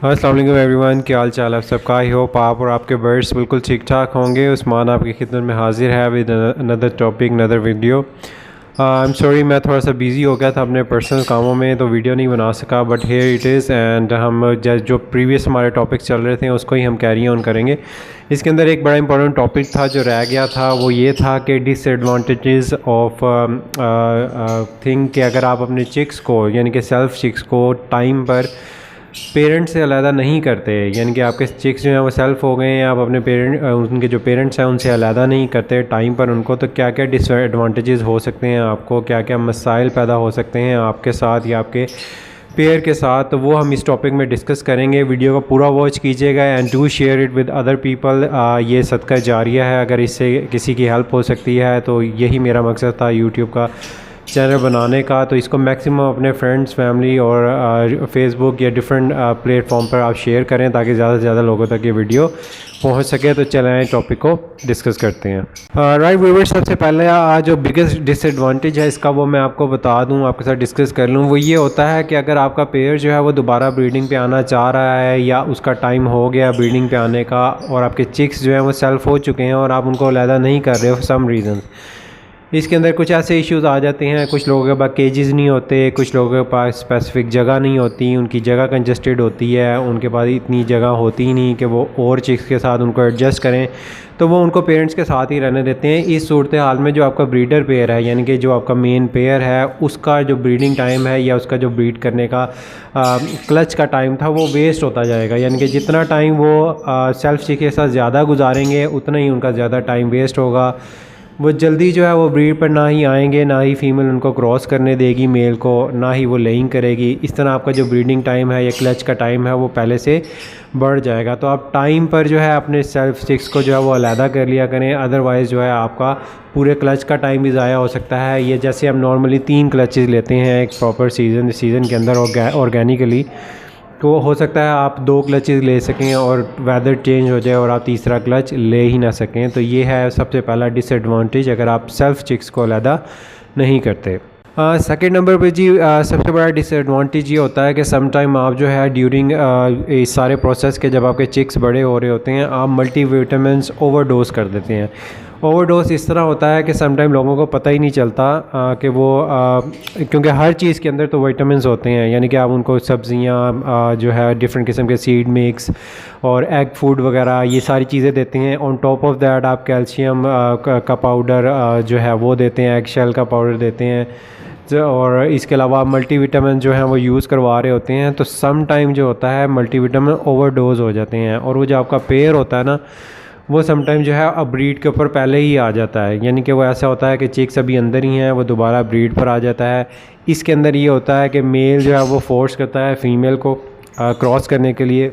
अस्सलाम वालेकुम एवरीवन, क्या हाल चाल है आप सबका। आई होप आप और आपके बर्ड्स बिल्कुल ठीक ठाक होंगे। उस्मान आपकी खिदमत में हाजिर है with another topic another video. I am sorry, मैं थोड़ा सा बिज़ी हो गया था अपने पर्सनल कामों में, तो वीडियो नहीं बना सका, but here it is. And हम जो प्रीवियस हमारे टॉपिक्स चल रहे थे उसको ही हम कैरी ऑन करेंगे। इसके अंदर एक बड़ा इंपॉर्टेंट टॉपिक था जो रह गया था, वो ये था कि डिसएडवांटेजेस ऑफ थिंग कि अगर आप अपने चिक्स को यानी कि सेल्फ चिक्स को टाइम पर पेरेंट्स से अलहदा नहीं करते, यानी कि आपके चिक्स जो हैं वो सेल्फ हो गए हैं, आप अपने उनके जो पेरेंट्स हैं उनसे अलहदा नहीं करते टाइम पर उनको, तो क्या क्या डिसएडवांटेजेस हो सकते हैं, आपको क्या क्या मसाइल पैदा हो सकते हैं आपके साथ या आपके पेयर के साथ, तो वो हम इस टॉपिक में डिस्कस करेंगे। वीडियो को पूरा वॉच कीजिएगा and do share it with other people. ये सदका जारिया है, अगर इससे किसी की हेल्प हो सकती है तो यही मेरा मकसद था यूट्यूब का चैनल बनाने का। तो इसको मैक्सिमम अपने फ्रेंड्स, फैमिली और फेसबुक या डिफरेंट प्लेटफॉर्म पर आप शेयर करें ताकि ज़्यादा से ज़्यादा लोगों तक ये वीडियो पहुंच सके। तो चलें टॉपिक को डिस्कस करते हैं। राइट व्यूअर्स, सबसे पहले आज जो बिगेस्ट डिसएडवांटेज है इसका वो मैं आपको बता दूं, आपके साथ डिस्कस कर लूं। वो ये होता है कि अगर आपका पेयर जो है वो दोबारा ब्रीडिंग पे आना चाह रहा है या उसका टाइम हो गया ब्रीडिंग पे आने का और आपके चिक्स जो हैं वो सेल्फ हो चुके हैं और आप उनको अलहदा नहीं कर रहे हो फॉर सम रीज़न, इसके अंदर कुछ ऐसे इश्यूज़ आ जाते हैं। कुछ लोगों के पास केजेस नहीं होते, कुछ लोगों के पास स्पेसिफिक जगह नहीं होती, उनकी जगह कंजस्टेड होती है, उनके पास इतनी जगह होती ही नहीं कि वो और चिक्स के साथ उनको एडजस्ट करें, तो वो उनको पेरेंट्स के साथ ही रहने देते हैं। इस सूरत हाल में जो आपका ब्रीडर पेयर है यानी कि जो आपका मेन पेयर है उसका जो ब्रीडिंग टाइम है या उसका जो ब्रीड करने का क्लच का टाइम था वो वेस्ट होता जाएगा। यानी कि जितना टाइम वो सेल्फ चिक के साथ ज़्यादा गुजारेंगे उतना ही उनका ज़्यादा टाइम वेस्ट होगा। वो जल्दी जो है वो ब्रीड पर ना ही आएंगे, ना ही फीमेल उनको क्रॉस करने देगी मेल को, ना ही वो लेइंग करेगी। इस तरह आपका जो ब्रीडिंग टाइम है या क्लच का टाइम है वो पहले से बढ़ जाएगा। तो आप टाइम पर जो है अपने सेल्फ चिक्स को जो है वो अलहदा कर लिया करें, अदरवाइज़ जो है आपका पूरे क्लच का टाइम भी ज़ाया हो सकता है। ये जैसे हम नॉर्मली 3 क्लचेस लेते हैं एक प्रॉपर सीज़न के अंदर ऑर्गेनिकली, तो हो सकता है आप 2 क्लचेस ले सकें और वेदर चेंज हो जाए और आप तीसरा क्लच ले ही ना सकें। तो ये है सबसे पहला डिसएडवांटेज अगर आप सेल्फ चिक्स को अलहदा नहीं करते। सेकेंड नंबर पे जी सबसे बड़ा डिसएडवांटेज ये होता है कि सम टाइम आप जो है ड्यूरिंग इस सारे प्रोसेस के जब आपके चिक्स बड़े हो रहे होते हैं आप मल्टीविटामिन्स ओवरडोज कर देते हैं। ओवरडोज इस तरह होता है कि सम टाइम लोगों को पता ही नहीं चलता कि वो क्योंकि हर चीज़ के अंदर तो विटामिन्स होते हैं, यानी कि आप उनको सब्जियां जो है डिफरेंट किस्म के सीड मिक्स और एग फूड वगैरह ये सारी चीज़ें देते हैं। ऑन टॉप ऑफ दैट आप कैल्शियम का पाउडर जो है वो देते हैं, एग शेल का पाउडर देते हैं, और इसके अलावा मल्टीविटामिन जो हैं वो यूज़ करवा रहे होते हैं। तो सम टाइम जो होता है मल्टीविटामिन ओवरडोज हो जाते हैं और वो जो आपका पेयर होता है ना वो सम टाइम जो है अब ब्रीड के ऊपर पहले ही आ जाता है, यानी कि वो ऐसा होता है कि चिक्स अभी अंदर ही हैं, वो दोबारा ब्रीड पर आ जाता है। इसके अंदर ये होता है कि मेल जो है वो फोर्स करता है फीमेल को क्रॉस करने के लिए।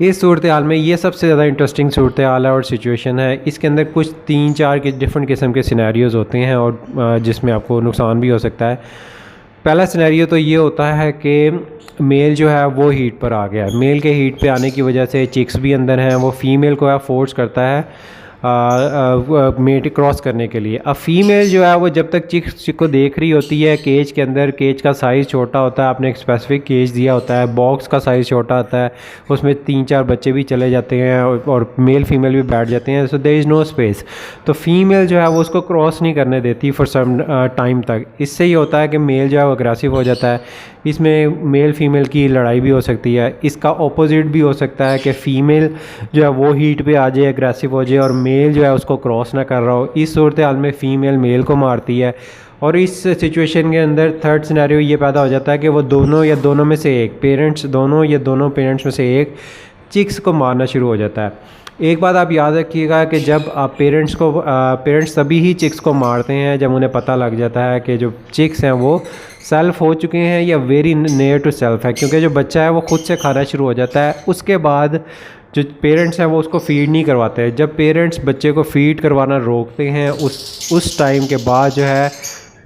इस सूरत हाल में ये सबसे ज़्यादा इंटरेस्टिंग सूरत हाल है और सिचुएशन है। इसके अंदर कुछ 3-4 के डिफरेंट किस्म के सिनेरियोज़ होते हैं और जिसमें आपको नुकसान भी हो सकता है। पहला सिनेरियो तो ये होता है कि मेल जो है वो हीट पर आ गया है, मेल के हीट पे आने की वजह से चिक्स भी अंदर हैं, वो फीमेल को है फोर्स करता है मेट क्रॉस करने के लिए। अब फीमेल जो है वो जब तक चिक को देख रही होती है केज के अंदर, केज का साइज़ छोटा होता है, आपने एक स्पेसिफिक केज दिया होता है, बॉक्स का साइज़ छोटा होता है, उसमें 3-4 बच्चे भी चले जाते हैं और मेल फीमेल भी बैठ जाते हैं, so there is no space. तो फीमेल जो है वो उसको क्रॉस नहीं करने देती फॉर सम टाइम तक। इससे ये होता है कि मेल जो है वो अग्रेसिव हो जाता है, इसमें मेल फीमेल की लड़ाई भी हो सकती है। इसका ऑपोजिट भी हो सकता है कि फ़ीमेल जो है वो हीट पे आ जाए, अग्रेसिव हो जाए और मेल जो है उसको क्रॉस ना कर रहा हो। इस सूरत हाल में फ़ीमेल मेल को मारती है और इस सिचुएशन के अंदर थर्ड सिनेरियो ये पैदा हो जाता है कि वो दोनों या दोनों में से एक पेरेंट्स, दोनों या दोनों पेरेंट्स में से एक चिक्स को मारना शुरू हो जाता है। एक बात आप याद रखिएगा कि जब आप पेरेंट्स तभी ही चिक्स को मारते हैं जब उन्हें पता लग जाता है कि जो चिक्स हैं वो सेल्फ हो चुके हैं या वेरी नियर टू सेल्फ है, क्योंकि जो बच्चा है वो खुद से खाना शुरू हो जाता है। उसके बाद जो पेरेंट्स हैं वो उसको फीड नहीं करवाते हैं। जब पेरेंट्स बच्चे को फीड करवाना रोकते हैं उस टाइम के बाद जो है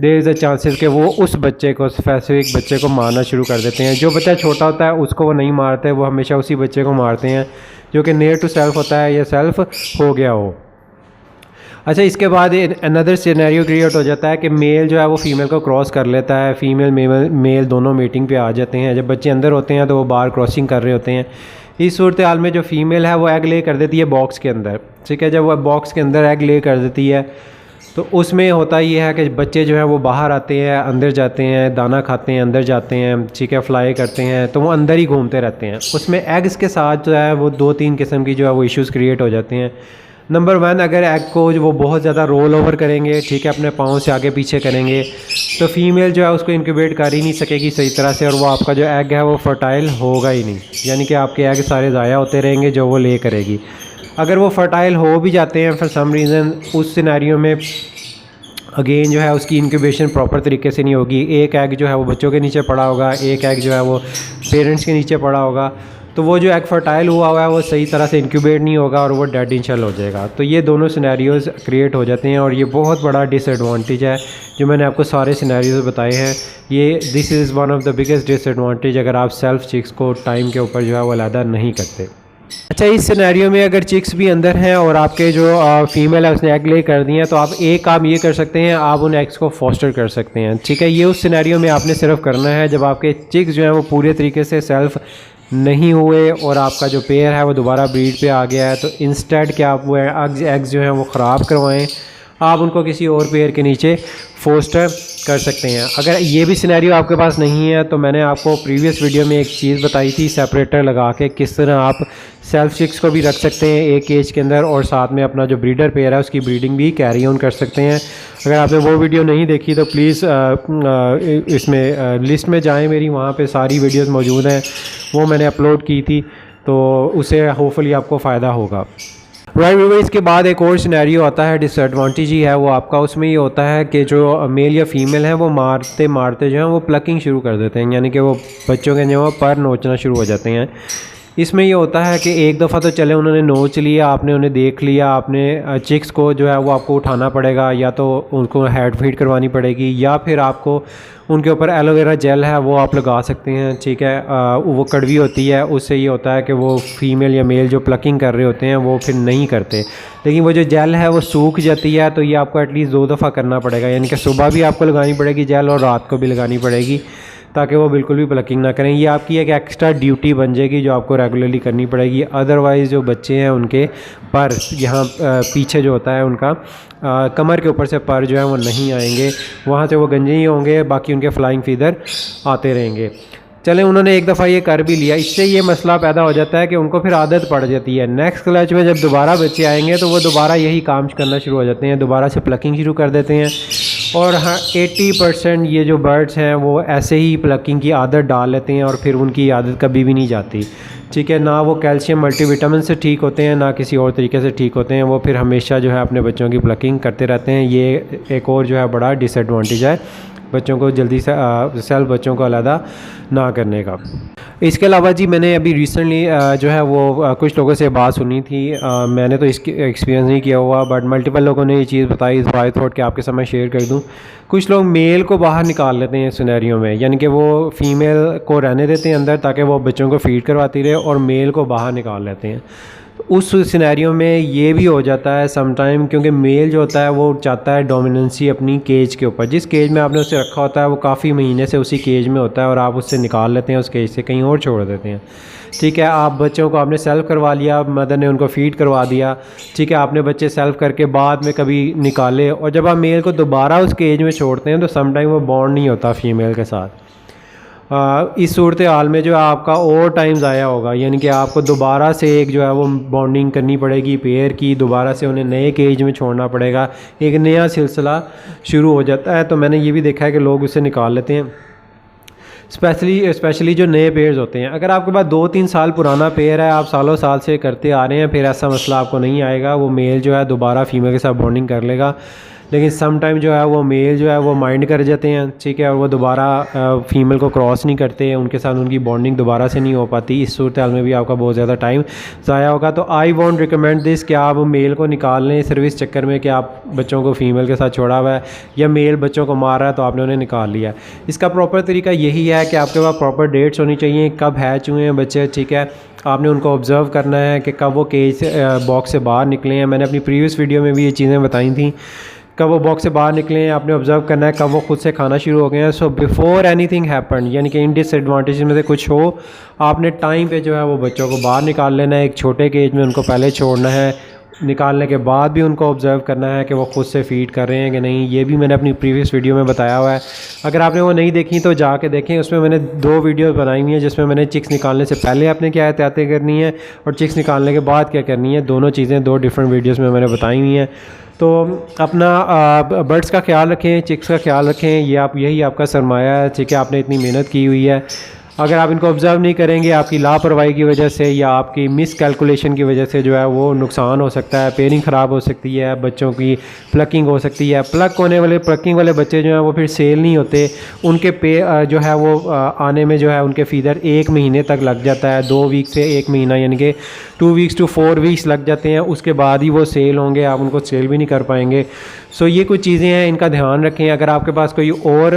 देयर इज़ अ चांसेस कि वो उस बच्चे को, स्पेसिफिक बच्चे को मारना शुरू कर देते हैं। जो बच्चा छोटा होता है उसको वो नहीं मारते, वो हमेशा उसी बच्चे को मारते हैं जो कि नियर टू सेल्फ होता है या सेल्फ हो गया हो। अच्छा, इसके बाद अनदर सिनेरियो क्रिएट हो जाता है कि मेल जो है वो फीमेल को क्रॉस कर लेता है, फीमेल मेल दोनों मीटिंग पे आ जाते हैं। जब बच्चे अंदर होते हैं तो वो बाहर क्रॉसिंग कर रहे होते हैं। इस सूरत हाल में जो फ़ीमेल है वो एग ले कर देती है बॉक्स के अंदर, ठीक है। जब वो बॉक्स के अंदर एग ले कर देती है तो उसमें होता ये है कि बच्चे जो हैं वो बाहर आते हैं, अंदर जाते हैं, दाना खाते हैं, अंदर जाते हैं, ठीक है, फ्लाई करते हैं, तो वो अंदर ही घूमते रहते हैं। उसमें एग्स के साथ जो है वो 2-3 किस्म की जो है वो इश्यूज़ क्रिएट हो जाते हैं। नंबर 1, अगर एग को जो वो बहुत ज़्यादा रोल ओवर करेंगे, ठीक है, अपने पाँव से आगे पीछे करेंगे, तो फीमेल जो है उसको इंक्यूबेट कर ही नहीं सकेगी सही तरह से, और वो आपका जो एग है वो फर्टाइल होगा ही नहीं, यानी कि आपके एग सारे ज़ाया होते रहेंगे जो वो ले करेगी। अगर वो फर्टाइल हो भी जाते हैं फॉर सम रीज़न, उस सिनेरियो में अगेन जो है उसकी इंक्यूबेशन प्रॉपर तरीके से नहीं होगी। एक एग जो है वो बच्चों के नीचे पड़ा होगा, एक एग जो है वो पेरेंट्स के नीचे पड़ा होगा, तो वो जो एग फर्टाइल हुआ है वो सही तरह से इंक्यूबेट नहीं होगा और वो डेड इंशल हो जाएगा। तो ये दोनों सिनेरियोज़ क्रिएट हो जाते हैं और ये बहुत बड़ा डिसएडवांटेज है जो मैंने आपको सारे सिनेरियोज़ बताए हैं। ये this is one of the biggest disadvantage अगर आप सेल्फ चिक्स को टाइम के ऊपर जो है वो अलहदा नहीं करते। अच्छा, इस सिनेरियो में अगर चिक्स भी अंदर हैं और आपके जो फीमेल है उसने एग ले कर दिए हैं, तो आप एक काम ये कर सकते हैं, आप उन एग्स को फॉस्टर कर सकते हैं, ठीक है। ये उस सिनेरियो में आपने सिर्फ करना है जब आपके चिक्स जो हैं वो पूरे तरीके से सेल्फ नहीं हुए और आपका जो पेयर है वो दोबारा ब्रीड पे आ गया है, तो इंस्टेड कि आप वो एग्स जो हैं वो ख़राब करवाएं, आप उनको किसी और पेयर के नीचे फोस्टर कर सकते हैं। अगर ये भी सिनेरियो आपके पास नहीं है तो मैंने आपको प्रीवियस वीडियो में एक चीज़ बताई थी, सेपरेटर लगा के किस तरह आप सेल्फ चिक्स को भी रख सकते हैं एक केज के अंदर और साथ में अपना जो ब्रीडर पेयर है उसकी ब्रीडिंग भी कैरी ऑन कर सकते हैं। अगर आपने वो वीडियो नहीं देखी तो प्लीज़ इसमें लिस्ट में जाएँ मेरी, वहाँ पर सारी वीडियोज़ मौजूद हैं, वो मैंने अपलोड की थी, तो उससे होपफुली आपको फ़ायदा होगा। राइट, इसके बाद एक और सिनेरियो आता है, डिसएडवांटेज ही है वो आपका। उसमें ये होता है कि जो मेल या फीमेल है वो मारते मारते जो है वो प्लकिंग शुरू कर देते हैं, यानी कि वो बच्चों के जो पर नोचना शुरू हो जाते हैं। इसमें ये होता है कि एक दफ़ा तो चले उन्होंने नोच लिया, आपने उन्हें देख लिया, आपने चिक्स को जो है वो आपको उठाना पड़ेगा, या तो उनको हेड फीड करवानी पड़ेगी, या फिर आपको उनके ऊपर एलोवेरा जेल है वो आप लगा सकते हैं, ठीक है। वो कड़वी होती है, उससे ये होता है कि वो फीमेल या मेल जो प्लकिंग कर रहे होते हैं वो फिर नहीं करते, लेकिन वो जो जेल है वो सूख जाती है, तो ये आपको एटलीस्ट 2 दफ़ा करना पड़ेगा, यानी कि सुबह भी आपको लगानी पड़ेगी जेल और रात को भी लगानी पड़ेगी, ताकि वो बिल्कुल भी प्लकिंग ना करें। ये आपकी एक एक्स्ट्रा ड्यूटी बन जाएगी जो आपको रेगुलरली करनी पड़ेगी। अदरवाइज़ जो बच्चे हैं उनके पर यहाँ पीछे जो होता है उनका कमर के ऊपर से पर जो है वो नहीं आएंगे, वहाँ से वो गंजे ही होंगे, बाकी उनके फ्लाइंग फीदर आते रहेंगे। चलें, उन्होंने एक दफ़ा ये कर भी लिया, इससे ये मसला पैदा हो जाता है कि उनको फिर आदत पड़ जाती है। नेक्स्ट क्लच में जब दोबारा बच्चे आएंगे तो वो दोबारा यही काम करना शुरू हो जाते हैं, दोबारा से प्लकिंग शुरू कर देते हैं। और हाँ, 80% ये जो बर्ड्स हैं वो ऐसे ही प्लकिंग की आदत डाल लेते हैं और फिर उनकी आदत कभी भी नहीं जाती, ठीक है। ना वो कैल्शियम मल्टीविटामिन से ठीक होते हैं, ना किसी और तरीके से ठीक होते हैं, वो फिर हमेशा जो है अपने बच्चों की प्लकिंग करते रहते हैं। ये एक और जो है बड़ा डिसएडवांटेज है बच्चों को जल्दी से सेल्फ बच्चों को अलहदा ना करने का। इसके अलावा जी मैंने अभी रिसेंटली जो है वो कुछ लोगों से बात सुनी थी, मैंने तो इसकी एक्सपीरियंस नहीं किया हुआ, बट मल्टीपल लोगों ने ये चीज़ बताई, तो आई थॉट कि आपके सामने शेयर कर दूं। कुछ लोग मेल को बाहर निकाल लेते हैं सिनेरियो में, यानी कि वो फीमेल को रहने देते हैं अंदर ताकि वो बच्चों को फीड करवाती रहे, और मेल को बाहर निकाल लेते हैं। उस सिनेरियो में ये भी हो जाता है समटाइम, क्योंकि मेल जो होता है वो चाहता है डोमिनेंसी अपनी केज के ऊपर। जिस केज में आपने उसे रखा होता है वो काफ़ी महीने से उसी केज में होता है और आप उससे निकाल लेते हैं उस केज से, कहीं और छोड़ देते हैं, ठीक है। आप बच्चों को आपने सेल्फ करवा लिया, मदर ने उनको फीड करवा दिया, ठीक है, आपने बच्चे सेल्फ करके बाद में कभी निकाले, और जब आप मेल को दोबारा उस केज में छोड़ते हैं तो समटाइम वो बॉन्ड नहीं होता फीमेल के साथ। इस सूरत हाल में जो आपका और टाइम ज़ाया होगा, यानी कि आपको दोबारा से एक जो है वो बॉन्डिंग करनी पड़ेगी पेयर की, दोबारा से उन्हें नए केज में छोड़ना पड़ेगा, एक नया सिलसिला शुरू हो जाता है। तो मैंने ये भी देखा है कि लोग उसे निकाल लेते हैं, स्पेशली जो नए पेयर्स होते हैं। अगर आपके पास 2-3 साल पुराना पेयर है, आप सालों साल से करते आ रहे हैं, फिर ऐसा मसला आपको नहीं आएगा, वो मेल जो है दोबारा फीमेल के साथ बॉन्डिंग कर लेगा, लेकिन सम टाइम जो है वो मेल जो है वो माइंड कर जाते हैं, ठीक है, और वो दोबारा फ़ीमेल को क्रॉस नहीं करते हैं, उनके साथ उनकी बॉन्डिंग दोबारा से नहीं हो पाती। इस सूरत हाल में भी आपका बहुत ज़्यादा टाइम ज़ाया होगा। तो आई वॉन्ट रिकमेंड दिस कि आप मेल को निकाल लें सिर्फ इस चक्कर में कि आप बच्चों को फ़ीमेल के साथ छोड़ा हुआ है, या मेल बच्चों को मार रहा है तो आपने उन्हें निकाल लिया। इसका प्रॉपर तरीका यही है कि आपके पास प्रॉपर डेट्स होनी चाहिए, कब हैच हुए हैं बच्चे, ठीक है। आपने उनको ऑब्ज़र्व करना है कि कब वो केज बॉक्स से बाहर निकले हैं। मैंने अपनी प्रीवियस वीडियो में भी ये चीज़ें बताई थी, कब वो बॉक्स से बाहर निकले हैं आपने ऑब्ज़र्व करना है, कब वो खुद से खाना शुरू हो गए हैं। सो बिफ़ोर एनीथिंग हैपन, यानी कि इन डिसएडवांटेज में से कुछ हो, आपने टाइम पे जो है वो बच्चों को बाहर निकाल लेना है। एक छोटे केज में उनको पहले छोड़ना है, निकालने के बाद भी उनको ऑब्ज़र्व करना है कि वो खुद से फीड कर रहे हैं कि नहीं। ये भी मैंने अपनी प्रीवियस वीडियो में बताया हुआ है, अगर आपने वो नहीं देखी तो जाके देखें। उसमें मैंने 2 वीडियो बनाई हुई हैं जिसमें मैंने चिक्स निकालने से पहले आपने क्या एहतियातें करनी है और चिक्स निकालने के बाद क्या करनी है, दोनों चीज़ें 2 डिफरेंट वीडियोस में मैंने बताई हुई हैं। तो अपना बर्ड्स का ख्याल रखें, चिक्स का ख्याल रखें, यही आपका सरमाया है, ठीक है। आपने इतनी मेहनत की हुई है, अगर आप इनको ऑब्ज़र्व नहीं करेंगे, आपकी लापरवाही की वजह से या आपकी मिस कैलकुलेशन की वजह से जो है वो नुकसान हो सकता है। पेयरिंग ख़राब हो सकती है, बच्चों की प्लकिंग हो सकती है। प्लकिंग वाले बच्चे जो हैं वो फिर सेल नहीं होते, उनके जो है वो आने में जो है उनके फीदर 1 महीने तक लग जाता है, 2 वीक से 1 महीना, यानी कि 2 वीक्स to 4 वीक्स लग जाते हैं। उसके बाद ही वो सेल होंगे, आप उनको सेल भी नहीं कर पाएंगे। सो ये कुछ चीज़ें हैं, इनका ध्यान रखें। अगर आपके पास कोई और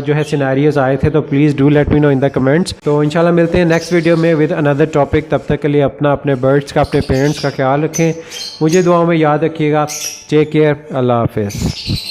जो है सिनेरियोज़ आए थे तो please do let me know in the comments. तो इंशाल्लाह मिलते हैं नेक्स्ट वीडियो में विद अनदर टॉपिक। तब तक के लिए अपने बर्ड्स का, अपने पेरेंट्स का ख्याल रखें, मुझे दुआओं में याद रखिएगा। टेक केयर, अल्लाह हाफ़िज़।